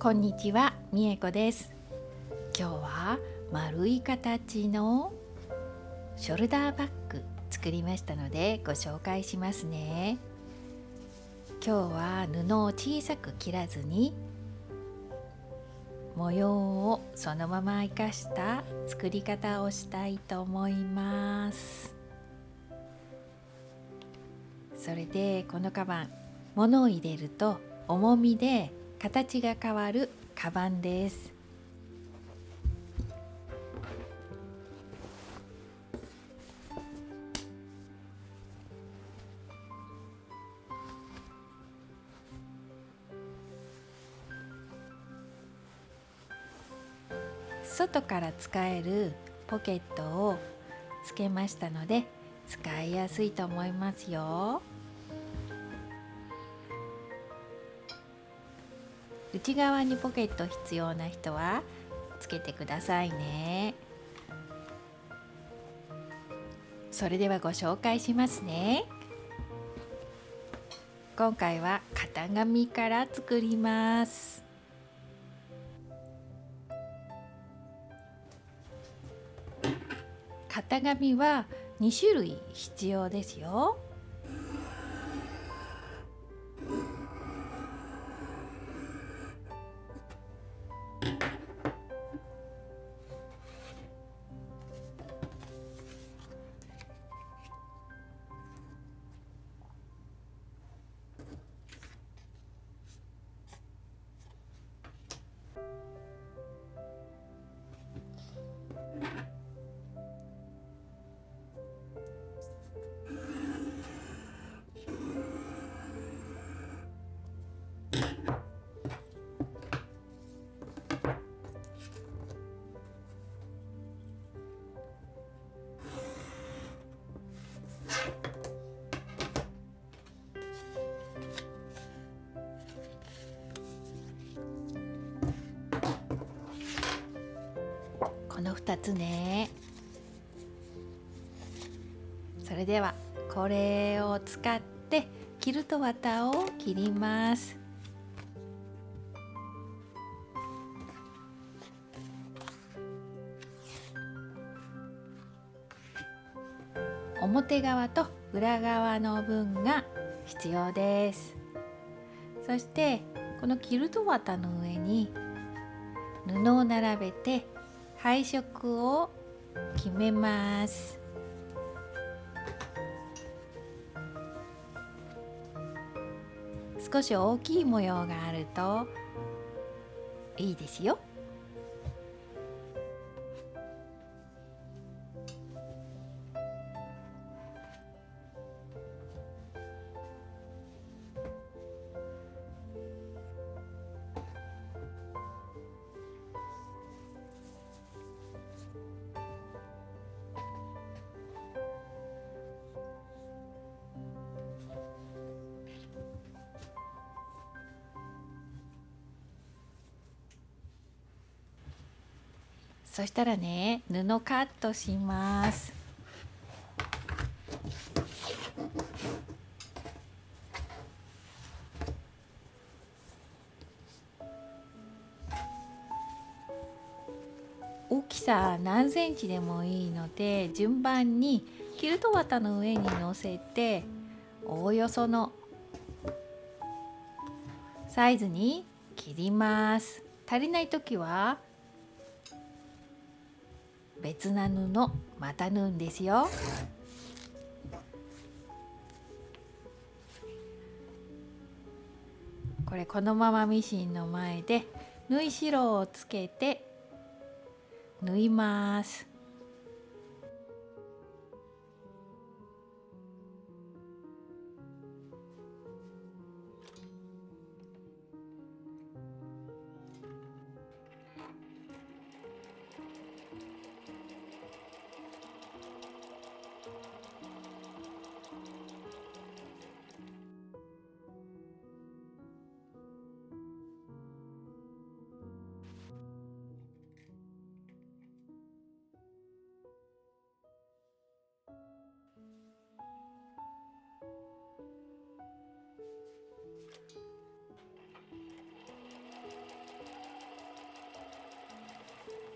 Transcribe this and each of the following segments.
こんにちは、みえこです。今日は丸い形のショルダーバッグ作りましたのでご紹介しますね。今日は布を小さく切らずに模様をそのまま生かした作り方をしたいと思います。それでこのカバン、物を入れると重みで形が変わるカバンです。外から使えるポケットをつけましたので使いやすいと思いますよ。内側にポケット必要な人はつけてくださいね。それではご紹介しますね。今回は型紙から作ります。型紙は2種類必要ですよ。この2つね。それではこれを使ってキルト綿を切ります。表側と裏側の分が必要です。そしてこのキルト綿の上に布を並べて配色を決めます。少し大きい模様があるといいですよ。そしたらね、布カットします。大きさ何センチでもいいので順番にキルト綿の上に乗せておおよそのサイズに切ります。足りないときは別な布また縫うんですよ。これこのままミシンの前で縫い代をつけて縫います。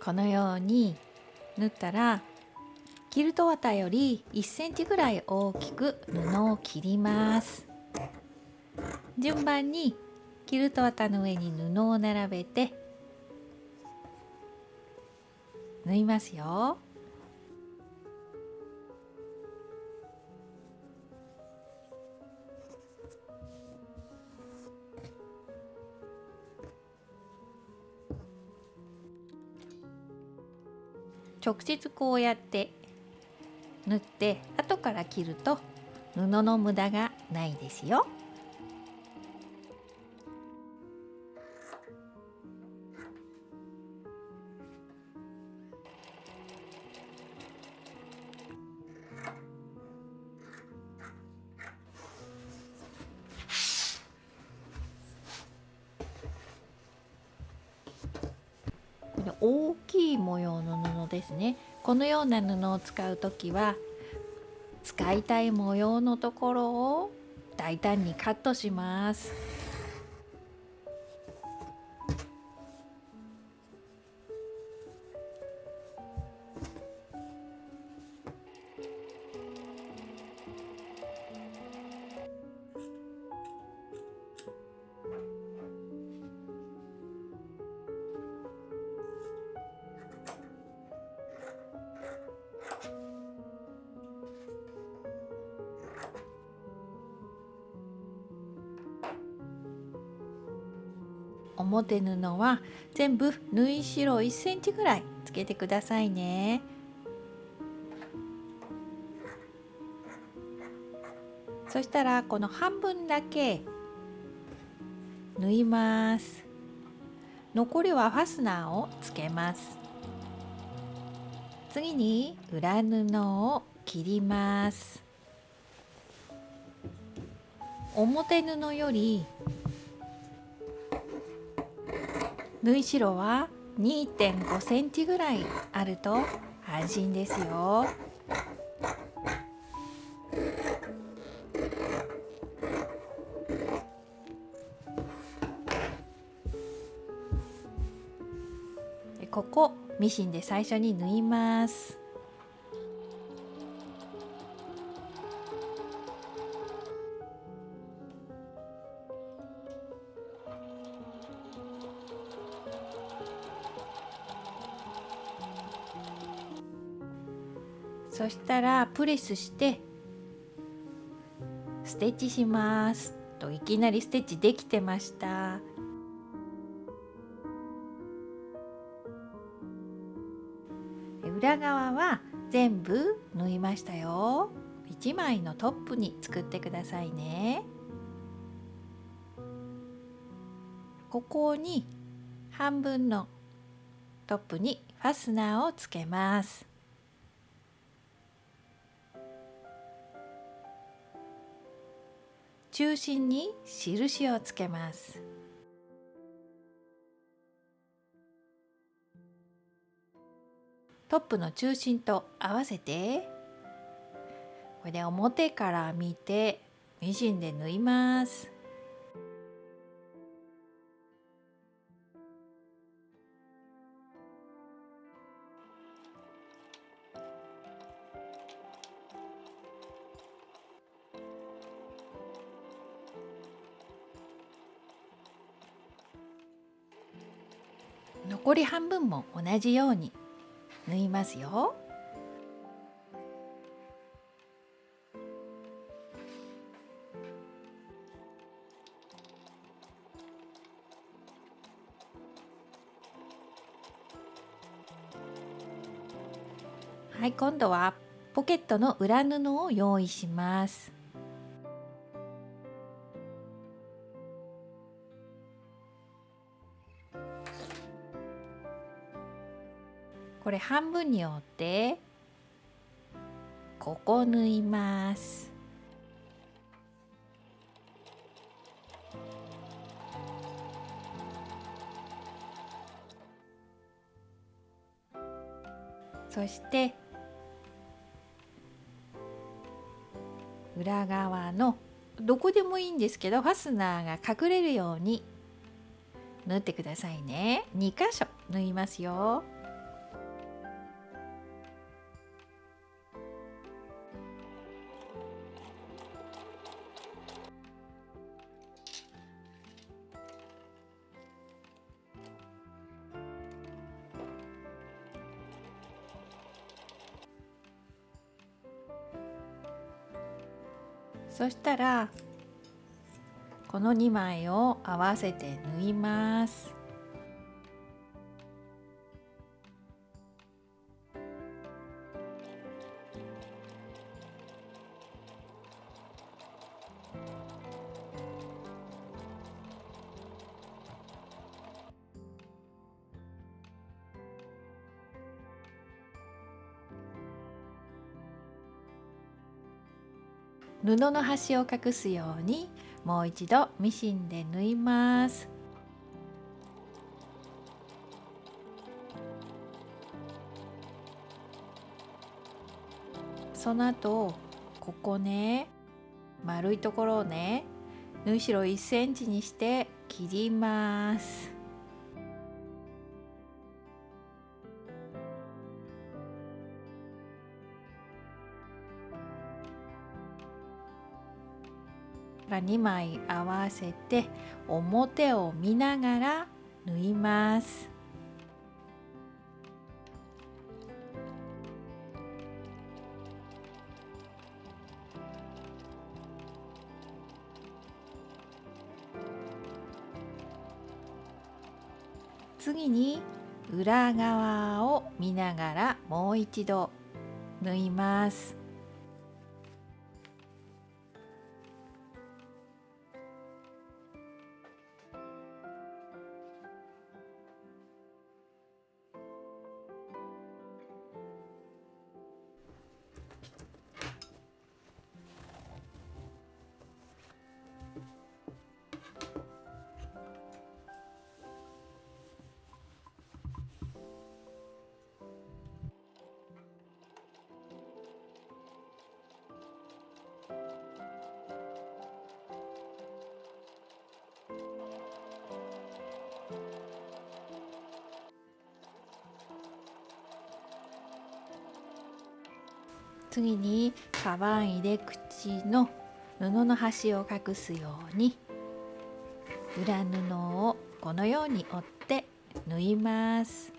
このように縫ったら、キルト綿より1センチぐらい大きく布を切ります。順番にキルト綿の上に布を並べて縫いますよ。直接こうやって縫って後から切ると布の無駄がないですよ。大きい模様の布ですね。このような布を使うときは使いたい模様のところを大胆にカットします。表布は全部縫い代1センチぐらいつけてくださいね。そしたらこの半分だけ縫います。残りはファスナーをつけます。次に裏布を切ります。表布より縫い代は 2.5 センチぐらいあると安心ですよ。ここミシンで最初に縫います。そしたらプレスしてステッチしますと、いきなりステッチできてました。裏側は全部縫いましたよ。1枚のトップに作ってくださいね。ここに半分のトップにファスナーをつけます。中心に印をつけます。トップの中心と合わせて、これで表から見てミシンで縫います。残り半分も同じように縫いますよ。はい、今度はポケットの裏布を用意します。これ半分に折ってここ縫います。そして裏側のどこでもいいんですけど、ファスナーが隠れるように縫ってくださいね。2箇所縫いますよ。そしたらこの2枚を合わせて縫います。布の端を隠すようにもう一度ミシンで縫います。その後ここね、丸いところをね、縫い代1センチにして切ります。2枚合わせて表を見ながら縫います。次に裏側を見ながらもう一度縫います。次にカバン入れ口の布の端を隠すように裏布をこのように折って縫います。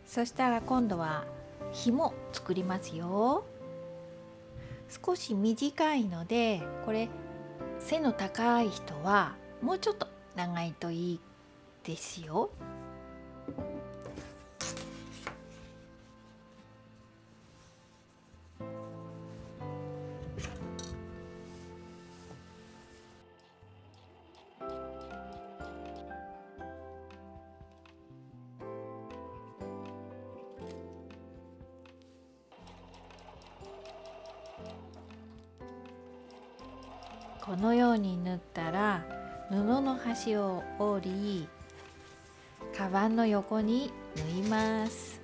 そしたら今度は紐作りますよ。少し短いのでこれ背の高い人はもうちょっと長いといいですよ。このように縫ったら布の端を折りカバンの横に縫います。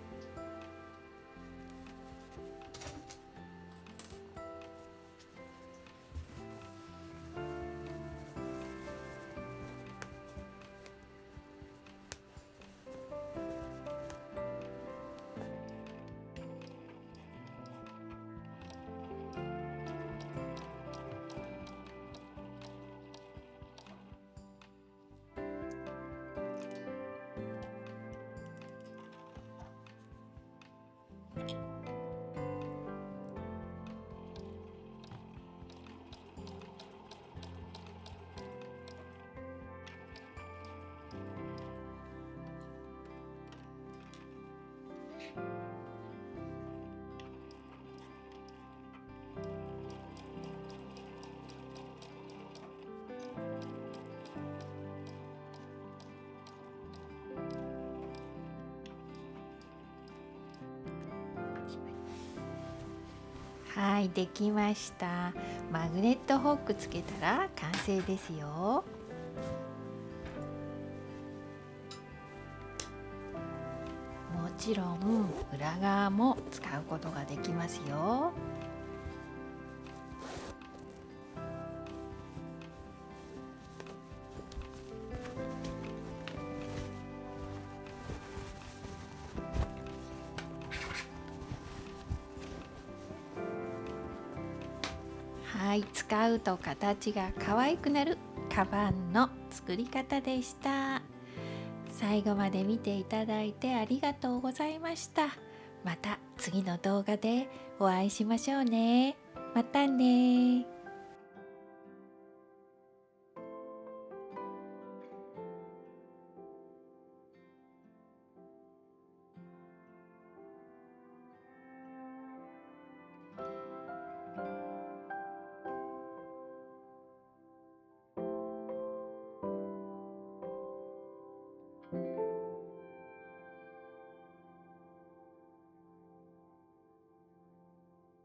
はい、できました。マグネットホックつけたら完成ですよ。もちろん裏側も使うことができますよ。はい、使うと形が可愛くなるカバンの作り方でした。最後まで見ていただいてありがとうございました。また次の動画でお会いしましょうね。またね。